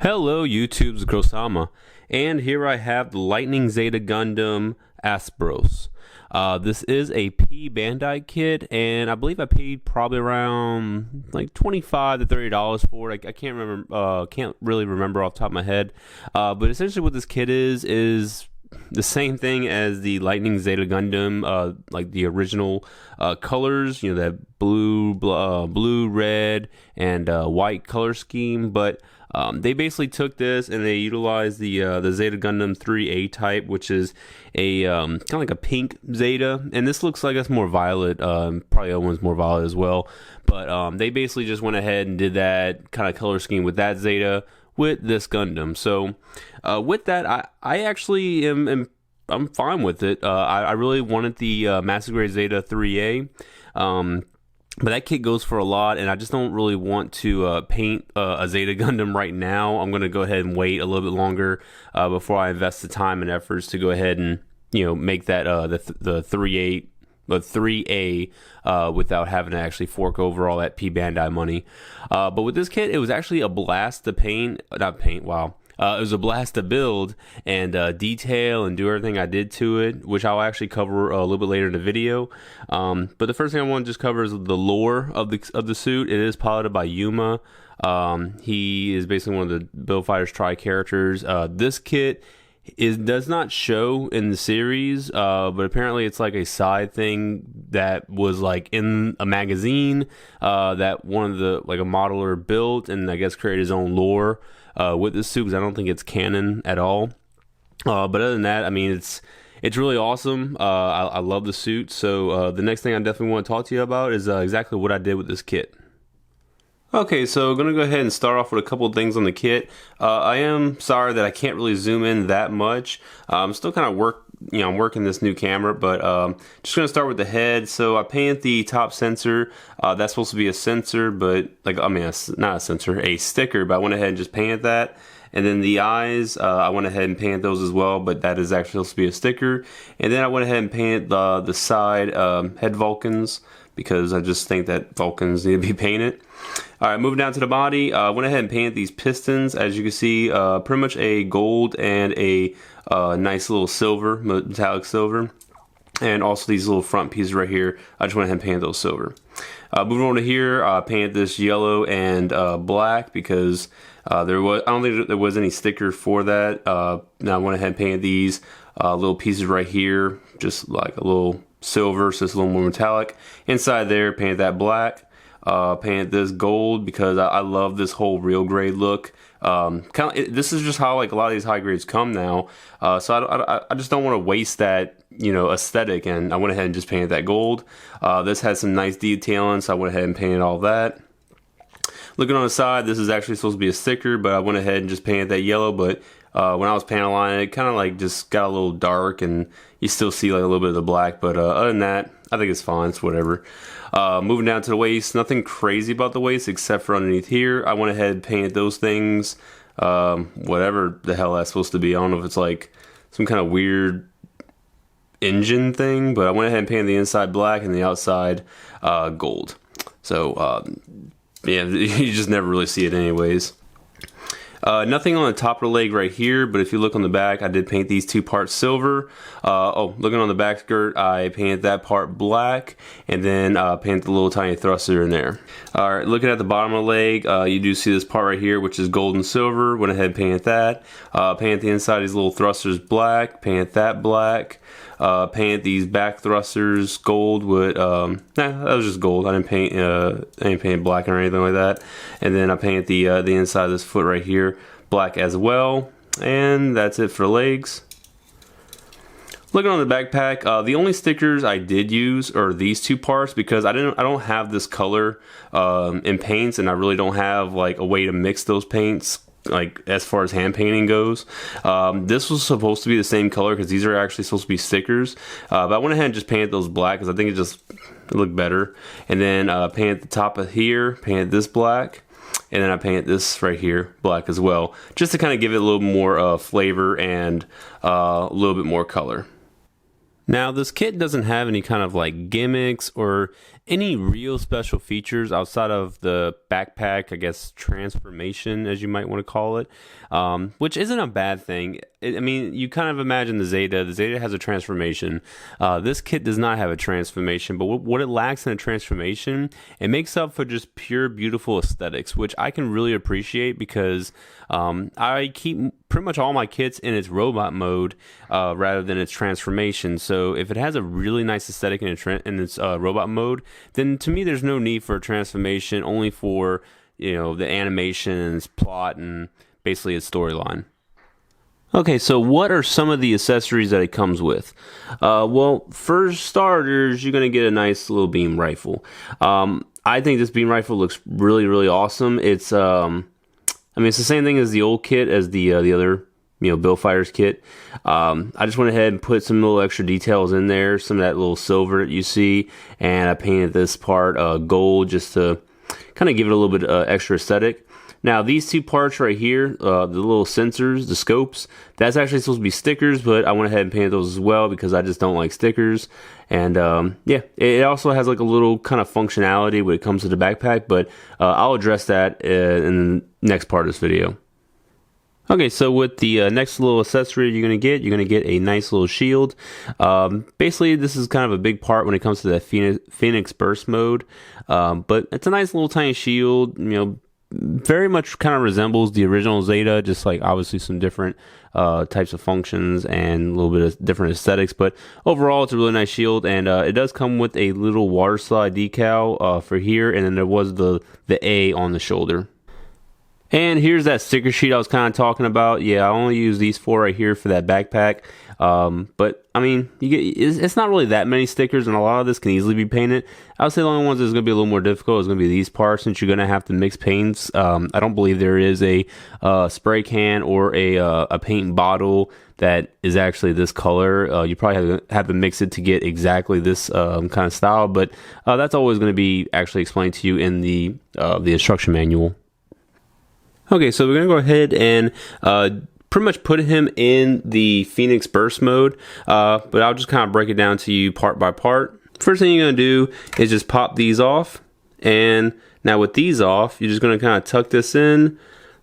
Hello, YouTube's Krow, and here I have the Lightning Zeta Gundam Aspros. This is a P Bandai kit, and I believe I paid probably around like $25 to $30 for it. I can't remember, can't really remember off the top of my head. But essentially, what this kit is the same thing as the Lightning Zeta Gundam, like the original colors. You know, that blue, red, and white color scheme, but they basically took this and they utilized the Zeta Gundam 3A type, which is a kind of like a pink Zeta, and this looks like it's more violet. Probably the other one's more violet as well, but they basically just went ahead and did that kind of color scheme with that Zeta with this Gundam. So with that, I actually I'm fine with it. I really wanted the Master Grade Zeta 3A. But that kit goes for a lot, and I just don't really want to paint a Zeta Gundam right now. I'm going to go ahead and wait a little bit longer before I invest the time and efforts to go ahead and, you know, make that the 3A without having to actually fork over all that P Bandai money. But with this kit, it was actually a blast to paint. Not paint, wow. It was a blast to build and detail and do everything I did to it, which I'll actually cover a little bit later in the video. But the first thing I want to just cover is the lore of the suit. It is piloted by Yuma. He is basically one of the Build Fighters Tri characters. This kit does not show in the series, but apparently it's like a side thing that was like in a magazine that one of the, like a modeler built and I guess created his own lore with this suit, because I don't think it's canon at all. But other than that, I mean, it's really awesome. I love the suit. So the next thing I definitely want to talk to you about is exactly what I did with this kit. Okay, so I'm going to go ahead and start off with a couple of things on the kit. I am sorry that I can't really zoom in that much. I'm still kind of I'm working this new camera, but just going to start with the head. So I painted the top sensor. That's supposed to be a sensor, but like, I mean, not a sensor, a sticker, but I went ahead and just painted that. And then the eyes, I went ahead and painted those as well, but that is actually supposed to be a sticker. And then I went ahead and painted the side head Vulcans, because I just think that Vulcans need to be painted. Alright, moving down to the body, I went ahead and painted these pistons. As you can see, pretty much a gold and a nice little silver, metallic silver. And also these little front pieces right here, I just went ahead and painted those silver. Moving on to here, I painted this yellow and black, because I don't think there was any sticker for that. Now I went ahead and painted these little pieces right here, just like a little silver, so it's a little more metallic. Inside there, painted that black. Painted this gold because I love this whole real grade look. This is just how like a lot of these high grades come now. So I just don't want to waste that, you know, aesthetic, and I went ahead and just painted that gold. This has some nice detailing, so I went ahead and painted all that. Looking on the side, this is actually supposed to be a sticker, but I went ahead and just painted that yellow. But when I was panel lining it, kind of like just got a little dark, and you still see like a little bit of the black. But other than that, I think it's fine. It's whatever. Moving down to the waist, nothing crazy about the waist except for underneath here. I went ahead and painted those things, whatever the hell that's supposed to be. I don't know if it's like some kind of weird engine thing, but I went ahead and painted the inside black and the outside gold. So yeah, you just never really see it anyways. Nothing on the top of the leg right here, but if you look on the back, I did paint these two parts silver. Looking on the back skirt, I painted that part black, and then painted the little tiny thruster in there. Alright, looking at the bottom of the leg, you do see this part right here, which is gold and silver. Went ahead and painted that. Painted the inside of these little thrusters black, painted that black. Painted these back thrusters gold with that was just gold. I didn't paint black or anything like that. And then I painted the inside of this foot right here black as well. And that's it for the legs. Looking on the backpack, the only stickers I did use are these two parts, because I don't have this color in paints, and I really don't have like a way to mix those paints, like as far as hand painting goes. This was supposed to be the same color, because these are actually supposed to be stickers, but I went ahead and just painted those black because I think it looked better. And then painted the top of here, painted this black, and then I painted this right here black as well, just to kind of give it a little more flavor and a little bit more color. Now, this kit doesn't have any kind of like gimmicks or any real special features outside of the backpack, I guess, transformation, as you might want to call it, which isn't a bad thing. I mean, you kind of imagine the Zeta. The Zeta has a transformation. This kit does not have a transformation, but what it lacks in a transformation, it makes up for just pure, beautiful aesthetics, which I can really appreciate because I keep pretty much all my kits in its robot mode rather than its transformation. So if it has a really nice aesthetic in its robot mode, then to me there's no need for a transformation, only for, you know, the animation and its plot and basically its storyline. Okay, so what are some of the accessories that it comes with? Well, for starters, you're going to get a nice little beam rifle. I think this beam rifle looks really, really awesome. It's I mean, it's the same thing as the old kit, as the other, you know, Bill Fighters kit. I just went ahead and put some little extra details in there, some of that little silver that you see, and I painted this part gold just to kind of give it a little bit extra aesthetic. Now, these two parts right here, the little sensors, the scopes, that's actually supposed to be stickers, but I went ahead and painted those as well because I just don't like stickers. And yeah, it also has like a little kind of functionality when it comes to the backpack, but I'll address that in the next part of this video. Okay, so with the next little accessory you're going to get a nice little shield. Basically, this is kind of a big part when it comes to the Phoenix Burst mode, but it's a nice little tiny shield, you know, very much kind of resembles the original Zeta, just like obviously some different types of functions and a little bit of different aesthetics, but overall it's a really nice shield, and it does come with a little water slide decal for here, and then there was the A on the shoulder. And here's that sticker sheet I was kind of talking about. Yeah, I only use these 4 right here for that backpack. But I mean, it's not really that many stickers, and a lot of this can easily be painted. I would say the only ones that's going to be a little more difficult is going to be these parts, since you're going to have to mix paints. I don't believe there is a spray can or a paint bottle that is actually this color. You probably have to mix it to get exactly this kind of style, but that's always going to be actually explained to you in the instruction manual. Okay, so we're going to go ahead and pretty much put him in the Phoenix Burst mode, but I'll just kind of break it down to you part by part. First thing you're going to do is just pop these off, and now with these off, you're just going to kind of tuck this in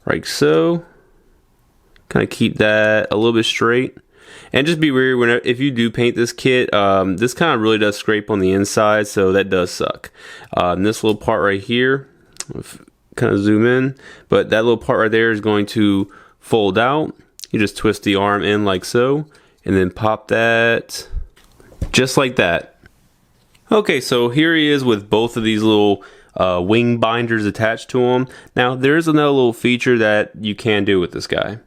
like so. Kind of keep that a little bit straight. And just be wary if you do paint this kit, this kind of really does scrape on the inside, so that does suck. And this little part right here, kind of zoom in, but that little part right there is going to fold out. You just twist the arm in like so, and then pop that just like that. Okay, so here he is with both of these little wing binders attached to him. Now there is another little feature that you can do with this guy.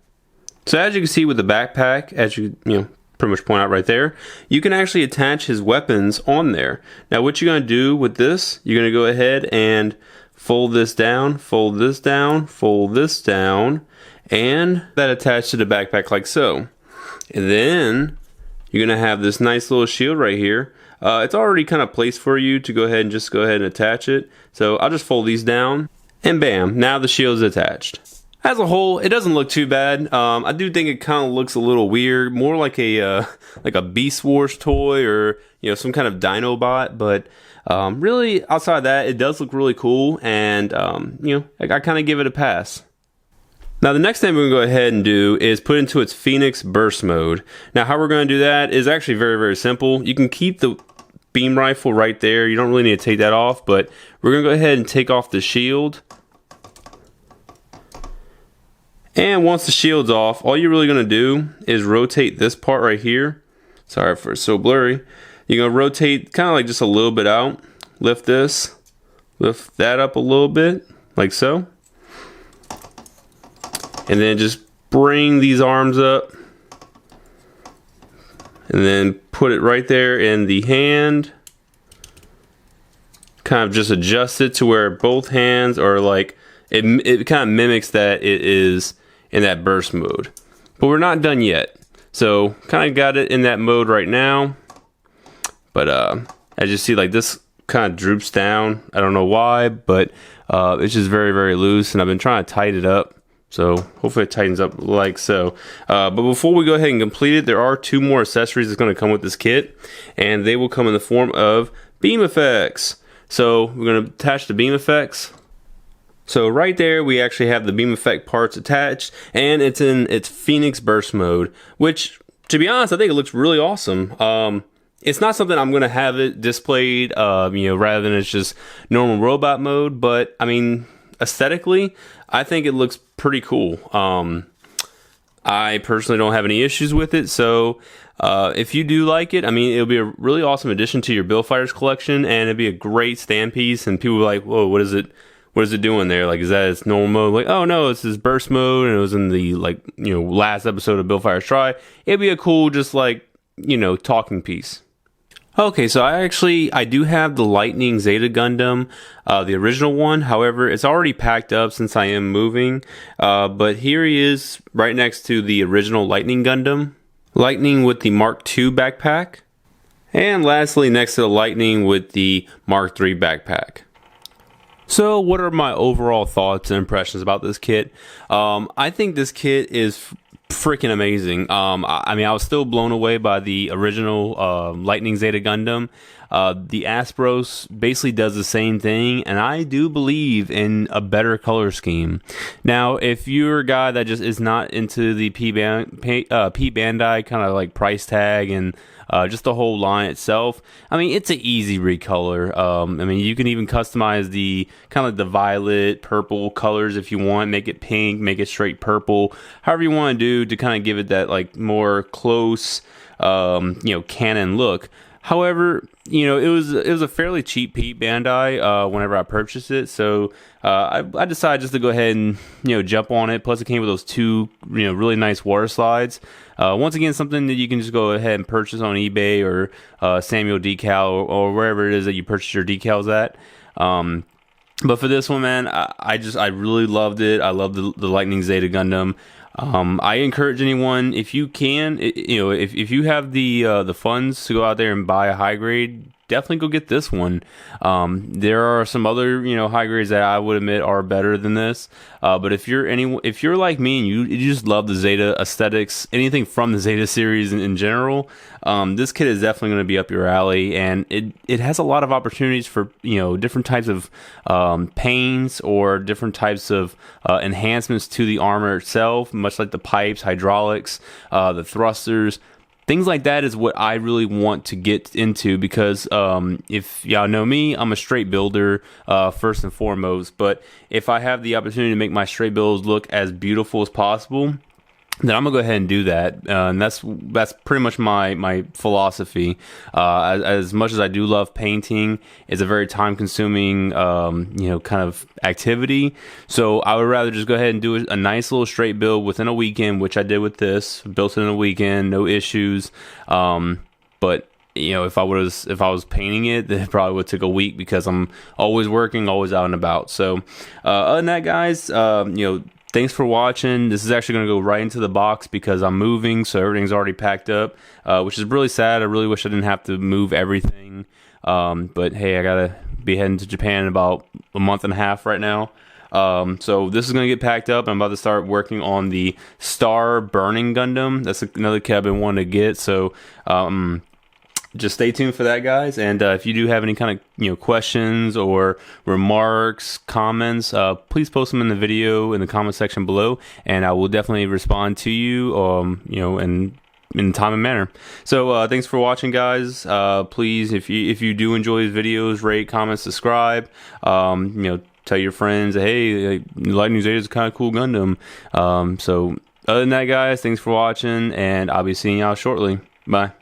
So as you can see with the backpack, as you pretty much point out right there, you can actually attach his weapons on there. Now what you're going to do with this, you're going to go ahead and fold this down, fold this down, fold this down, and that attached to the backpack like so. And then you're going to have this nice little shield right here. It's already kind of placed for you to go ahead and attach it. So I'll just fold these down, and bam, now the shield is attached. As a whole, it doesn't look too bad. I do think it kind of looks a little weird, more like a Beast Wars toy, or some kind of Dinobot. But really, outside of that, it does look really cool, and I kind of give it a pass. Now the next thing we're going to go ahead and do is put into its Phoenix Burst mode. Now how we're going to do that is actually very, very simple. You can keep the beam rifle right there. You don't really need to take that off, but we're going to go ahead and take off the shield. And once the shield's off, all you're really going to do is rotate this part right here. Sorry for it's so blurry. You're going to rotate kind of like just a little bit out. Lift this, lift that up a little bit, like so. And then just bring these arms up. And then put it right there in the hand. Kind of just adjust it to where both hands are like, it kind of mimics that it is in that burst mode. But we're not done yet. So kind of got it in that mode right now. But as you see, like this kind of droops down. I don't know why, but it's just very, very loose, and I've been trying to tighten it up So hopefully it tightens up like so. But before we go ahead and complete it, there are 2 more accessories that's going to come with this kit, and they will come in the form of beam effects. So we're going to attach the beam effects. So right there, we actually have the beam effect parts attached, and it's in its Phoenix burst mode, which, to be honest, I think it looks really awesome. It's not something I'm going to have it displayed, rather than it's just normal robot mode, but I mean, aesthetically, I think it looks pretty cool. I personally don't have any issues with it, so if you do like it, I mean, it'll be a really awesome addition to your Build Fighters collection, and it'd be a great stand piece, and people are like, whoa, what is it doing there? Like, is that its normal mode? Like, oh no, it's this burst mode, and it was in the, last episode of Build Fighters Try. It'd be a cool, just talking piece. Okay, so I do have the Lightning Zeta Gundam, the original one. However, it's already packed up since I am moving. But here he is right next to the original Lightning Gundam. Lightning with the Mark II backpack. And lastly, next to the Lightning with the Mark III backpack. So what are my overall thoughts and impressions about this kit? I think this kit is freaking amazing. I mean, I was still blown away by the original Lightning Zeta Gundam. The Aspros basically does the same thing, and I do believe in a better color scheme. Now, if you're a guy that just is not into the P Bandai kind of like price tag and just the whole line itself, I mean, it's an easy recolor. I mean, you can even customize the kind of the violet, purple colors if you want. Make it pink, make it straight purple, however you want to do to kind of give it that like more close, canon look. However, it was a fairly cheap Pete Bandai whenever I purchased it, so I decided just to go ahead and jump on it. Plus, it came with those 2 really nice water slides. Once again, something that you can just go ahead and purchase on eBay or Samuel Decal or wherever it is that you purchase your decals at. But for this one, man, I really loved it. I love the Lightning Zeta Gundam. I encourage anyone, if you can, if you have the funds to go out there and buy a high grade, definitely go get this one. There are some other high grades that I would admit are better than this. But if you're like me and you just love the Zeta aesthetics, anything from the Zeta series in general, this kit is definitely going to be up your alley, and it has a lot of opportunities for different types of paints or different types of enhancements to the armor itself, much like the pipes, hydraulics, the thrusters. Things like that is what I really want to get into because if y'all know me, I'm a straight builder first and foremost. But if I have the opportunity to make my straight builds look as beautiful as possible, then I'm gonna go ahead and do that, and that's pretty much my philosophy. As much as I do love painting, it's a very time-consuming, kind of activity. So I would rather just go ahead and do a nice little straight build within a weekend, which I did with this. Built it in a weekend, no issues. But if I was painting it, then it probably would take a week because I'm always working, always out and about. So other than that, guys, thanks for watching. This is actually going to go right into the box because I'm moving, so everything's already packed up, which is really sad. I really wish I didn't have to move everything. But hey, I got to be heading to Japan in about a month and a half right now. So this is going to get packed up. I'm about to start working on the Star Burning Gundam. That's another kit I've been wanting to get. So just stay tuned for that, guys. And if you do have any kind of questions or remarks, comments, please post them in the video in the comment section below, and I will definitely respond to you. In time and manner. So thanks for watching, guys. Please, if you do enjoy these videos, rate, comment, subscribe. Tell your friends, hey, Lightning Zeta is a kind of cool Gundam. So other than that, guys, thanks for watching, and I'll be seeing y'all shortly. Bye.